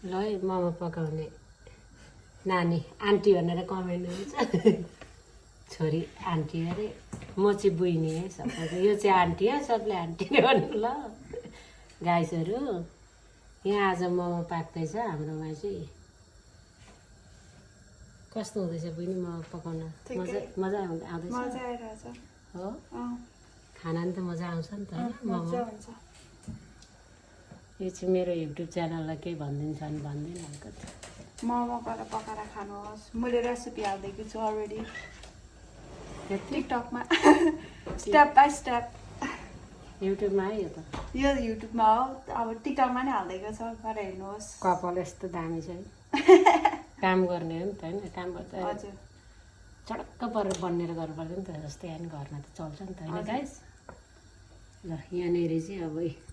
ल है मोमो पकाउने नानी आन्टी भनेर कमेन्ट हुन्छ छोरी आन्टी अरे म चाहिँ बुइनी है सबैको यो चाहिँ आन्टी है सबले आन्टी नै भन्नु ल गाइसहरू यहाँ आज मोमो पाक्दैछ हाम्रोमा चाहिँ कस्तो हुँदैछ बहिनी मोमो पकाउन मजा आउँदैछ हो खाना नि त मजा आउँछ नि त होइन मोमो यो चाहिँ मेरो युट्युब च्यानललाई केही भनिदिन्छ भने भनिदिनु अलिकति मोमो गरेर पकाएर खानुहोस् मैले रेसिपी हालिदिएको छु अलरेडी टिकटकमा स्टेप बाई स्टेप युट्युबमा है यो युट्युबमा हो अब टिकटकमा नै हालिदिएको छ गरेर हेर्नुहोस् कपाल यस्तो दामी छ है काम गर्ने हो नि त होइन काम गर्दा हजुर चडक्क परेर बनेर गर्नु पर्दैन नि त जस्तै यहाँ घरमा त चल्छ नि त होइन गाइस ल यहाँनिर चाहिँ अब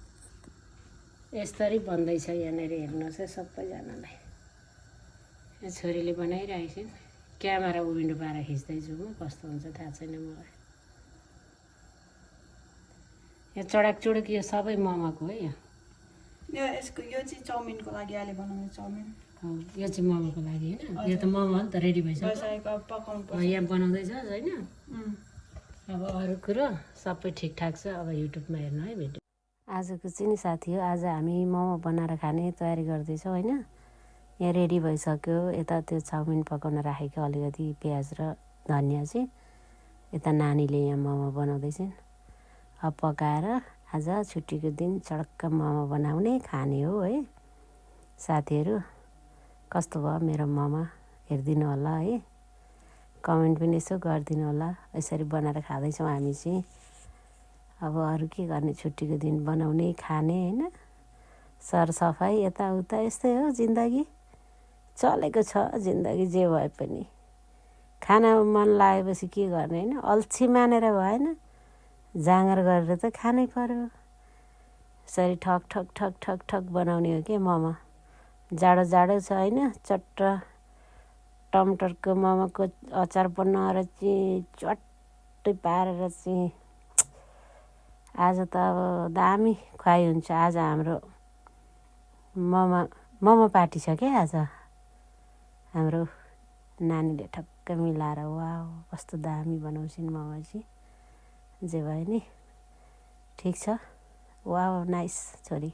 यसरी बन्दैछ यहाँनिर हेर्नुहोस् है सबैजनालाई यहाँ छोरीले बनाइरहेको छु क्यामेरा विन्डो पाएर खिच्दैछु म कस्तो हुन्छ थाहा छैन मलाई यहाँ चडाक चुडुक यो सबै मोमोको है यो चाहिँ चाउमिनको लागि अहिले बनाउने चाउमिन यो चाहिँ मोमोको लागि होइन यो त मोमो हो नि त रेडी भइसक्यो यहाँ बनाउँदैछ होइन अब अरू कुरो सबै ठिकठाक छ अब युट्युबमा हेर्नु है भिडियो आजको चाहिँ नि साथी हो आज हामी मोमो बनाएर खाने तयारी गर्दैछौँ होइन यहाँ रेडी भइसक्यो यता त्यो चाउमिन पकाउन राखेको अलिकति प्याज र धनियाँ चाहिँ यता नानीले यहाँ मोमो बनाउँदैछन् अब पकाएर आज छुट्टीको दिन चडक्क मोमो बनाउने खाने हो है साथीहरू कस्तो भयो मेरो मोमो हेरिदिनु होला है कमेन्ट पनि यसो गरिदिनु होला यसरी बनाएर खाँदैछौँ हामी चाहिँ अब अरू के गर्ने छुट्टीको दिन बनाउने खाने होइन सरसफाइ यताउता यस्तै हो जिन्दगी चलेको छ जिन्दगी जे भए पनि खाना मन लागेपछि के गर्ने होइन अल्छी मानेर भएन जाँगर गरेर त खानै पर्यो यसरी ठक ठक ठक ठक ठक बनाउने हो कि मोमो जाडो जाडो छ होइन चट्ट टमाटरको मोमोको अचार बनाएर चाहिँ चट्टै पारेर चाहिँ आज त अब दामी खुवाइ हुन्छ आज हाम्रो मोमो पार्टी छ क्या आज हाम्रो नानीले ठक्क मिलाएर वा कस्तो दामी बनाउँछिन् मोमो चाहिँ जे भयो नि ठिक छ वा नाइस छोरी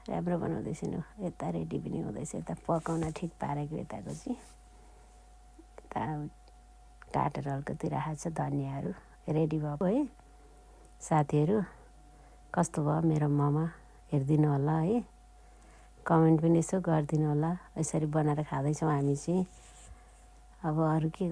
राम्रो बनाउँदैछन् यता रेडी पनि हुँदैछ यता पकाउन ठिक पारेको यताको चाहिँ यता काटेर अलिकति राखेको छ धनियाँहरू रेडी भएको है साथीहरू कस्तो भयो मेरो मोमो हेरिदिनु होला है कमेन्ट पनि यसो गरिदिनु होला यसरी बनाएर खाँदैछौँ हामी चाहिँ अब अरू के